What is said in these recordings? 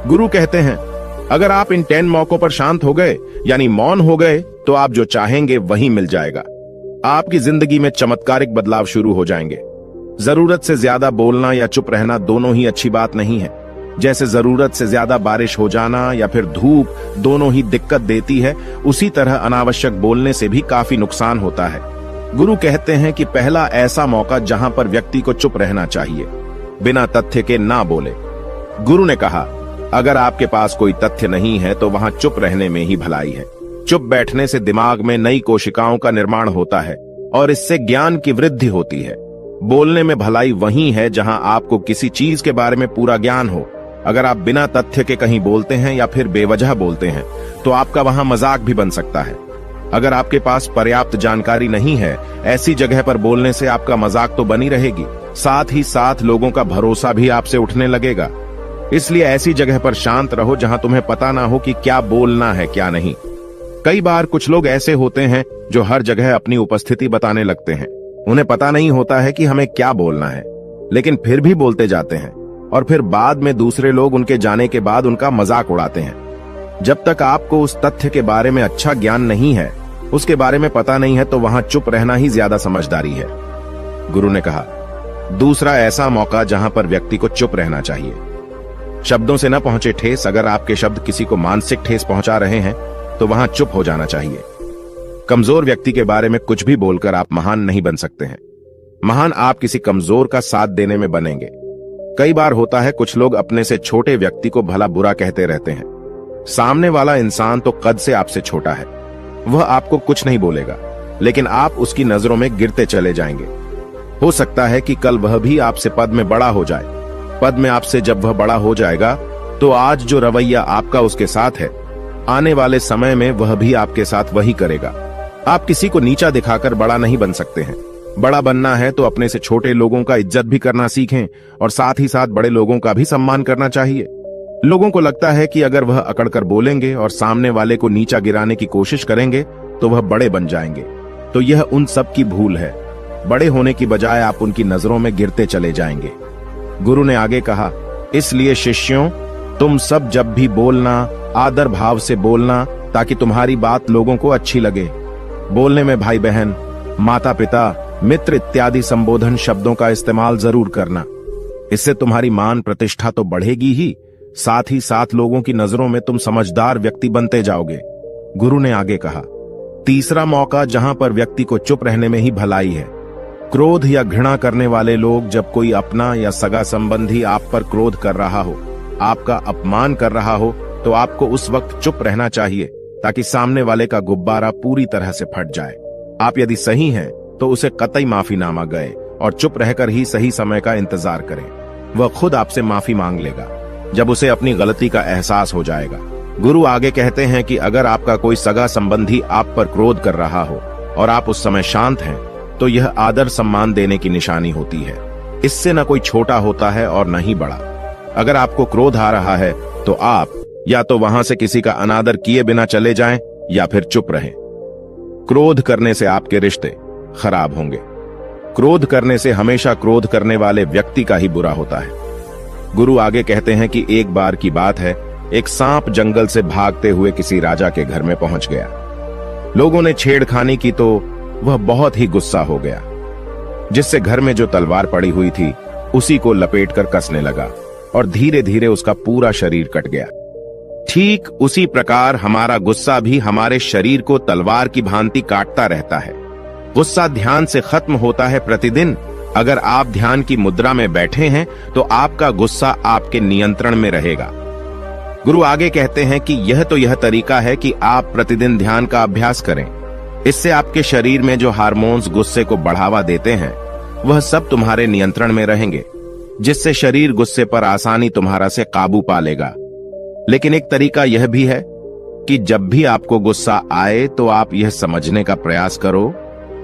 गुरु कहते हैं, अगर आप इन 10 मौकों पर शांत हो गए यानी मौन हो गए तो आप जो चाहेंगे वही मिल जाएगा। आपकी जिंदगी में चमत्कारिक बदलाव शुरू हो जाएंगे। जरूरत से ज्यादा बोलना या चुप रहना दोनों ही अच्छी बात नहीं है। जैसे जरूरत से ज्यादा बारिश हो जाना या फिर धूप दोनों ही दिक्कत देती है, उसी तरह अनावश्यक बोलने से भी काफी नुकसान होता है। गुरु कहते हैं कि पहला ऐसा मौका जहां पर व्यक्ति को चुप रहना चाहिए, बिना तथ्य के ना बोले। गुरु ने कहा, अगर आपके पास कोई तथ्य नहीं है तो वहां चुप रहने में ही भलाई है। चुप बैठने से दिमाग में नई कोशिकाओं का निर्माण होता है और इससे ज्ञान की वृद्धि होती है। बोलने में भलाई वही है जहां आपको किसी चीज के बारे में पूरा ज्ञान हो। अगर आप बिना तथ्य के कहीं बोलते हैं या फिर बेवजह बोलते हैं तो आपका वहां मजाक भी बन सकता है। अगर आपके पास पर्याप्त जानकारी नहीं है, ऐसी जगह पर बोलने से आपका मजाक तो बनी रहेगी, साथ ही साथ लोगों का भरोसा भी आपसे उठने लगेगा। इसलिए ऐसी जगह पर शांत रहो जहां तुम्हें पता ना हो कि क्या बोलना है क्या नहीं। कई बार कुछ लोग ऐसे होते हैं जो हर जगह अपनी उपस्थिति बताने लगते हैं। उन्हें पता नहीं होता है कि हमें क्या बोलना है, लेकिन फिर भी बोलते जाते हैं और फिर बाद में दूसरे लोग उनके जाने के बाद उनका मजाक उड़ाते हैं। जब तक आपको उस तथ्य के बारे में अच्छा ज्ञान नहीं है, उसके बारे में पता नहीं है, तो वहां चुप रहना ही ज्यादा समझदारी है। गुरु ने कहा, दूसरा ऐसा मौका जहां पर व्यक्ति को चुप रहना चाहिए। शब्दों से न पहुंचे ठेस, अगर आपके शब्द किसी को मानसिक ठेस पहुंचा रहे हैं तो वहां चुप हो जाना चाहिए। कमजोर व्यक्ति के बारे में कुछ भी बोलकर आप महान नहीं बन सकते हैं। महान आप किसी कमजोर का साथ देने में बनेंगे। कई बार होता है कुछ लोग अपने से छोटे व्यक्ति को भला बुरा कहते रहते हैं। सामने वाला इंसान तो कद से आपसे छोटा है, वह आपको कुछ नहीं बोलेगा, लेकिन आप उसकी नजरों में गिरते चले जाएंगे। हो सकता है कि कल वह भी आपसे पद में बड़ा हो जाए। पद में आपसे जब वह बड़ा हो जाएगा तो आज जो रवैया आपका उसके साथ है, आने वाले समय में वह भी आपके साथ वही करेगा। आप किसी को नीचा दिखाकर बड़ा नहीं बन सकते हैं। बड़ा बनना है तो अपने से छोटे लोगों का इज्जत भी करना सीखें और साथ ही साथ बड़े लोगों का भी सम्मान करना चाहिए। लोगों को लगता है कि अगर वह अकड़कर बोलेंगे और सामने वाले को नीचा गिराने की कोशिश करेंगे तो वह बड़े बन जाएंगे, तो यह उन सब की भूल है। बड़े होने की बजाय आप उनकी नजरों में गिरते चले जाएंगे। गुरु ने आगे कहा, इसलिए शिष्यों, तुम सब जब भी बोलना आदर भाव से बोलना, ताकि तुम्हारी बात लोगों को अच्छी लगे। बोलने में भाई बहन, माता पिता, मित्र इत्यादि संबोधन शब्दों का इस्तेमाल जरूर करना। इससे तुम्हारी मान प्रतिष्ठा तो बढ़ेगी ही, साथ ही साथ लोगों की नजरों में तुम समझदार व्यक्ति बनते जाओगे। गुरु ने आगे कहा, तीसरा मौका जहां पर व्यक्ति को चुप रहने में ही भलाई है। क्रोध या घृणा करने वाले लोग, जब कोई अपना या सगा संबंधी आप पर क्रोध कर रहा हो, आपका अपमान कर रहा हो, तो आपको उस वक्त चुप रहना चाहिए ताकि सामने वाले का गुब्बारा पूरी तरह से फट जाए। आप यदि सही हैं तो उसे कतई माफीनामा गए और चुप रहकर ही सही समय का इंतजार करें। वह खुद आपसे माफी मांग लेगा जब उसे अपनी गलती का एहसास हो जाएगा। गुरु आगे कहते हैं कि अगर आपका कोई सगा संबंधी आप पर क्रोध कर रहा हो और आप उस समय शांत हैं, तो यह आदर सम्मान देने की निशानी होती है। इससे न कोई छोटा होता है और न ही बड़ा। अगर आपको क्रोध आ रहा है तो आप या तो वहां से किसी का अनादर किए बिना चले जाएं या फिर चुप रहें। क्रोध करने से आपके रिश्ते खराब होंगे। क्रोध करने से हमेशा क्रोध करने वाले व्यक्ति का ही बुरा होता है। गुरु आगे कहते हैं कि एक बार की बात है, एक सांप जंगल से भागते हुए किसी राजा के घर में पहुंच गया। लोगों ने छेड़खानी की तो वह बहुत ही गुस्सा हो गया, जिससे घर में जो तलवार पड़ी हुई थी उसी को लपेटकर कसने लगा और धीरे धीरे उसका पूरा शरीर कट गया। ठीक उसी प्रकार हमारा गुस्सा भी हमारे शरीर को तलवार की भांति काटता रहता है। गुस्सा ध्यान से खत्म होता है प्रतिदिन। अगर आप ध्यान की मुद्रा में बैठे हैं तो आपका गुस्सा आपके नियंत्रण में रहेगा। गुरु आगे कहते हैं कि यह तरीका है कि आप प्रतिदिन ध्यान का अभ्यास करें। इससे आपके शरीर में जो हार्मोन्स गुस्से को बढ़ावा देते हैं वह सब तुम्हारे नियंत्रण में रहेंगे, जिससे शरीर गुस्से पर आसानी तुम्हारा से काबू पा लेगा। लेकिन एक तरीका यह भी है कि जब भी आपको गुस्सा आए तो आप यह समझने का प्रयास करो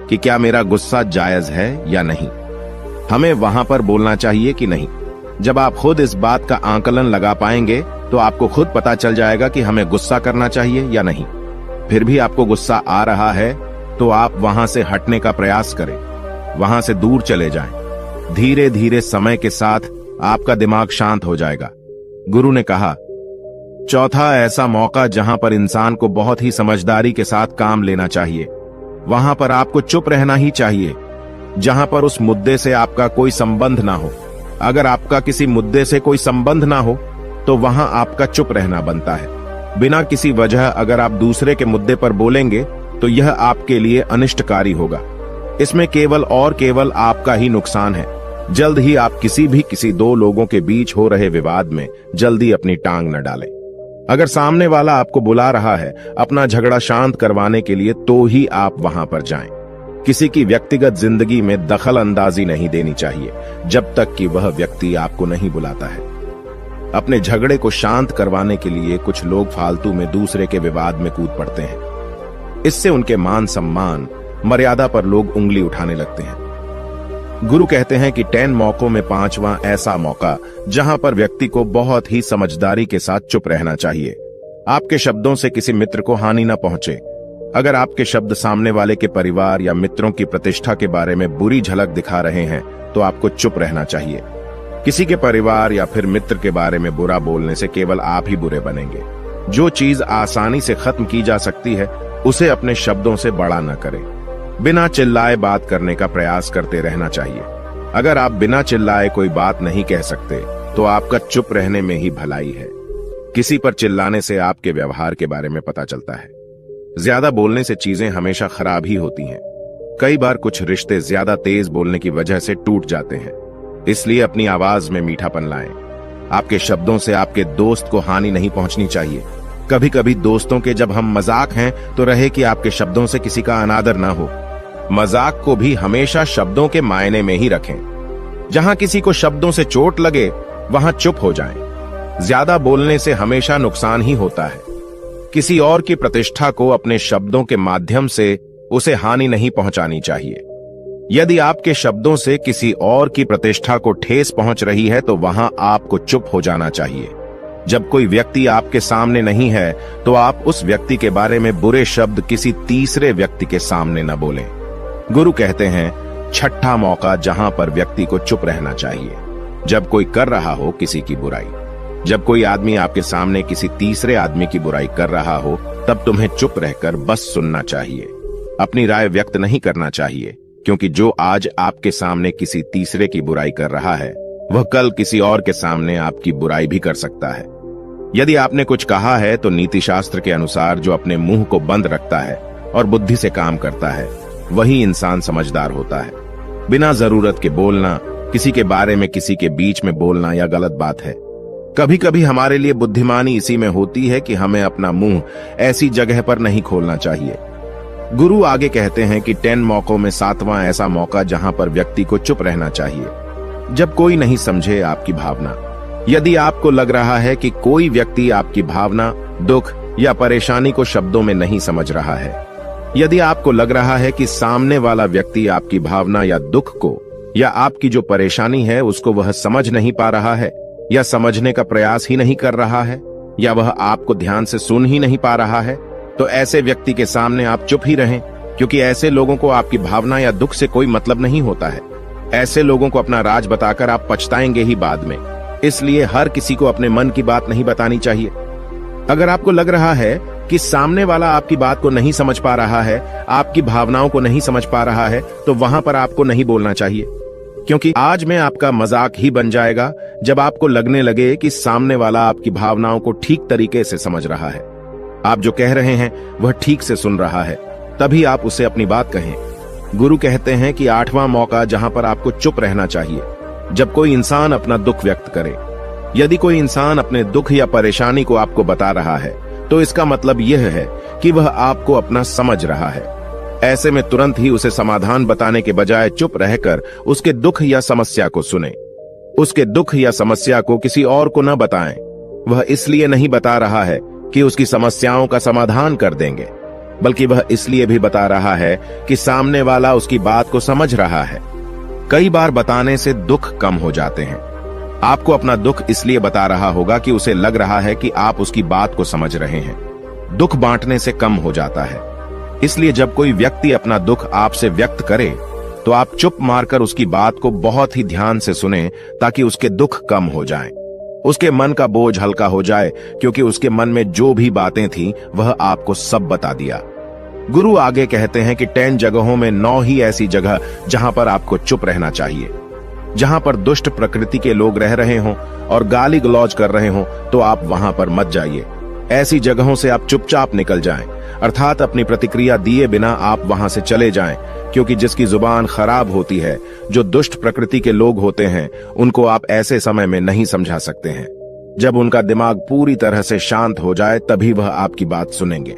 कि क्या मेरा गुस्सा जायज है या नहीं, हमें वहां पर बोलना चाहिए कि नहीं। जब आप खुद इस बात का आकलन लगा पाएंगे तो आपको खुद पता चल जाएगा कि हमें गुस्सा करना चाहिए या नहीं। फिर भी आपको गुस्सा आ रहा है तो आप वहां से हटने का प्रयास करें, वहां से दूर चले जाएं। धीरे धीरे समय के साथ आपका दिमाग शांत हो जाएगा। गुरु ने कहा, चौथा, ऐसा मौका जहां पर इंसान को बहुत ही समझदारी के साथ काम लेना चाहिए। वहां पर आपको चुप रहना ही चाहिए जहां पर उस मुद्दे से आपका कोई संबंध ना हो। अगर आपका किसी मुद्दे से कोई संबंध ना हो तो वहां आपका चुप रहना बनता है। बिना किसी वजह अगर आप दूसरे के मुद्दे पर बोलेंगे तो यह आपके लिए अनिष्टकारी होगा। इसमें केवल और केवल आपका ही नुकसान है। जल्द ही आप किसी दो लोगों के बीच हो रहे विवाद में जल्दी अपनी टांग न डालें। अगर सामने वाला आपको बुला रहा है अपना झगड़ा शांत करवाने के लिए तो ही आप वहां पर जाएं। किसी की व्यक्तिगत जिंदगी में दखल अंदाजी नहीं देनी चाहिए जब तक कि वह व्यक्ति आपको नहीं बुलाता है। अपने झगड़े को शांत करवाने के लिए कुछ लोग फालतू में दूसरे के विवाद में कूद पड़ते हैं। इससे उनके मान सम्मान मर्यादा पर लोग उंगली उठाने लगते हैं। गुरु कहते हैं कि 10 मौकों में 5वां ऐसा मौका जहां पर व्यक्ति को बहुत ही समझदारी के साथ चुप रहना चाहिए। आपके शब्दों से किसी मित्र को हानि न पहुंचे। अगर आपके शब्द सामने वाले के परिवार या मित्रों की प्रतिष्ठा के बारे में बुरी झलक दिखा रहे हैं तो आपको चुप रहना चाहिए। किसी के परिवार या फिर मित्र के बारे में बुरा बोलने से केवल आप ही बुरे बनेंगे। जो चीज आसानी से खत्म की जा सकती है उसे अपने शब्दों से बड़ा न करें। बिना चिल्लाए बात करने का प्रयास करते रहना चाहिए। अगर आप बिना चिल्लाए कोई बात नहीं कह सकते तो आपका चुप रहने में ही भलाई है। किसी पर चिल्लाने से आपके व्यवहार के बारे में पता चलता है। ज्यादा बोलने से चीजें हमेशा खराब ही होती हैं। कई बार कुछ रिश्ते ज्यादा तेज बोलने की वजह से टूट जाते हैं। इसलिए अपनी आवाज में मीठापन लाएं। आपके शब्दों से आपके दोस्त को हानि नहीं पहुंचनी चाहिए। कभी कभी दोस्तों के जब हम मजाक हैं तो रहे कि आपके शब्दों से किसी का अनादर ना हो। मजाक को भी हमेशा शब्दों के मायने में ही रखें। जहां किसी को शब्दों से चोट लगे वहां चुप हो जाएं। ज्यादा बोलने से हमेशा नुकसान ही होता है। किसी और की प्रतिष्ठा को अपने शब्दों के माध्यम से उसे हानि नहीं पहुंचानी चाहिए। यदि आपके शब्दों से किसी और की प्रतिष्ठा को ठेस पहुंच रही है तो वहां आपको चुप हो जाना चाहिए। जब कोई व्यक्ति आपके सामने नहीं है तो आप उस व्यक्ति के बारे में बुरे शब्द किसी तीसरे व्यक्ति के सामने न बोलें। गुरु कहते हैं छठा मौका जहां पर व्यक्ति को चुप रहना चाहिए जब कोई कर रहा हो किसी की बुराई। जब कोई आदमी आपके सामने किसी तीसरे आदमी की बुराई कर रहा हो तब तुम्हें चुप रहकर बस सुनना चाहिए। अपनी राय व्यक्त नहीं करना चाहिए, क्योंकि जो आज आपके सामने किसी तीसरे की बुराई कर रहा है वह कल किसी और के सामने आपकी बुराई भी कर सकता है। यदि आपने कुछ कहा है तो नीति शास्त्र के अनुसार जो अपने मुंह को बंद रखता है और बुद्धि से काम करता है वही इंसान समझदार होता है। बिना जरूरत के बोलना, किसी के बारे में किसी के बीच में बोलना यह गलत बात है। कभी कभी हमारे लिए बुद्धिमानी इसी में होती है कि हमें अपना मुंह ऐसी जगह पर नहीं खोलना चाहिए। गुरु आगे कहते हैं कि 10 मौकों में 7वां ऐसा मौका जहां पर व्यक्ति को चुप रहना चाहिए जब कोई नहीं समझे आपकी भावना। यदि आपको लग रहा है कि कोई व्यक्ति आपकी भावना, दुख या परेशानी को शब्दों में नहीं समझ रहा है, यदि आपको लग रहा है कि सामने वाला व्यक्ति आपकी भावना या दुख को या आपकी जो परेशानी है उसको वह समझ नहीं पा रहा है या समझने का प्रयास ही नहीं कर रहा है या वह आपको ध्यान से सुन ही नहीं पा रहा है, तो ऐसे व्यक्ति के सामने आप चुप ही रहें, क्योंकि ऐसे लोगों को आपकी भावना या दुख से कोई मतलब नहीं होता है। ऐसे लोगों को अपना राज बताकर आप पछताएंगे ही बाद में। इसलिए हर किसी को अपने मन की बात नहीं बतानी चाहिए। अगर आपको लग रहा है कि सामने वाला आपकी बात को नहीं समझ पा रहा है, आपकी भावनाओं को नहीं समझ पा रहा है, तो वहां पर आपको नहीं बोलना चाहिए, क्योंकि आज में आपका मजाक ही बन जाएगा जब आपको लगने लगे कि सामने वाला आपकी भावनाओं को ठीक तरीके से समझ रहा है। आप जो कह रहे हैं वह ठीक से सुन रहा है, तभी आप उसे अपनी बात कहें। गुरु कहते हैं कि 8वां मौका जहां पर आपको चुप रहना चाहिए जब कोई इंसान अपना दुख व्यक्त करे। यदि कोई इंसान अपने दुख या परेशानी को आपको बता रहा है तो इसका मतलब यह है कि वह आपको अपना समझ रहा है। ऐसे में तुरंत ही उसे समाधान बताने के बजाय चुप रहकर उसके दुख या समस्या को सुने। उसके दुख या समस्या को किसी और को न बताएं। वह इसलिए नहीं बता रहा है कि उसकी समस्याओं का समाधान कर देंगे, बल्कि वह इसलिए भी बता रहा है कि सामने वाला उसकी बात को समझ रहा है। कई बार बताने से दुख कम हो जाते हैं। आपको अपना दुख इसलिए बता रहा होगा कि उसे लग रहा है कि आप उसकी बात को समझ रहे हैं। दुख बांटने से कम हो जाता है। इसलिए जब कोई व्यक्ति अपना दुख आपसे व्यक्त करे तो आप चुप मारकर उसकी बात को बहुत ही ध्यान से सुनें ताकि उसके दुख कम हो जाएं। उसके मन का बोझ हल्का हो जाए, क्योंकि उसके मन में जो भी बातें थीं वह आपको सब बता दिया। गुरु आगे कहते हैं कि 10 जगहों में 9 ही ऐसी जगह जहां पर आपको चुप रहना चाहिए। जहां पर दुष्ट प्रकृति के लोग रह रहे हों और गाली गलौज कर रहे हों तो आप वहां पर मत जाइए। ऐसी जगहों से आप चुपचाप निकल जाएं, अर्थात अपनी प्रतिक्रिया दिए बिना आप वहां से चले जाएं, क्योंकि जिसकी जुबान खराब होती है, जो दुष्ट प्रकृति के लोग होते हैं, उनको आप ऐसे समय में नहीं समझा सकते हैं। जब उनका दिमाग पूरी तरह से शांत हो जाए तभी वह आपकी बात सुनेंगे।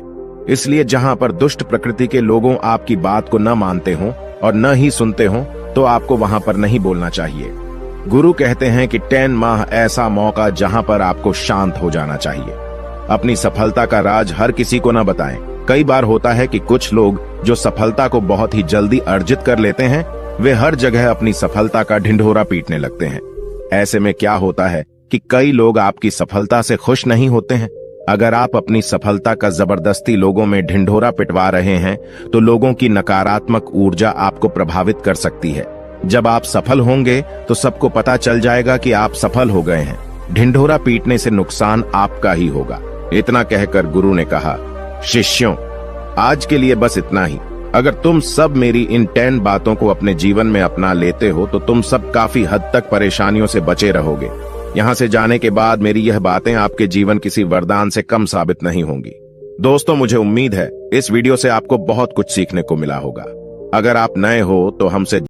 इसलिए जहां पर दुष्ट प्रकृति के लोगों आपकी बात को न मानते हों और न ही सुनते हों तो आपको वहां पर नहीं बोलना चाहिए। गुरु कहते हैं कि 10 माह ऐसा मौका जहां पर आपको शांत हो जाना चाहिए। अपनी सफलता का राज हर किसी को न बताएं। कई बार होता है कि कुछ लोग जो सफलता को बहुत ही जल्दी अर्जित कर लेते हैं, वे हर जगह अपनी सफलता का ढिंढोरा पीटने लगते हैं। ऐसे में क्या होता है कि कई लोग आपकी सफलता से खुश नहीं होते हैं। अगर आप अपनी सफलता का जबरदस्ती लोगों में ढिंढोरा पिटवा रहे हैं तो लोगों की नकारात्मक ऊर्जा आपको प्रभावित कर सकती है। जब आप सफल होंगे तो सबको पता चल जाएगा कि आप सफल हो गए हैं। ढिंढोरा पीटने से नुकसान आपका ही होगा। इतना कहकर गुरु ने कहा, शिष्यों, आज के लिए बस इतना ही। अगर तुम सब मेरी इन 10 बातों को अपने जीवन में अपना लेते हो तो तुम सब काफी हद तक परेशानियों से बचे रहोगे। यहां से जाने के बाद मेरी यह बातें आपके जीवन किसी वरदान से कम साबित नहीं होंगी। दोस्तों, मुझे उम्मीद है इस वीडियो से आपको बहुत कुछ सीखने को मिला होगा। अगर आप नए हो तो हमसे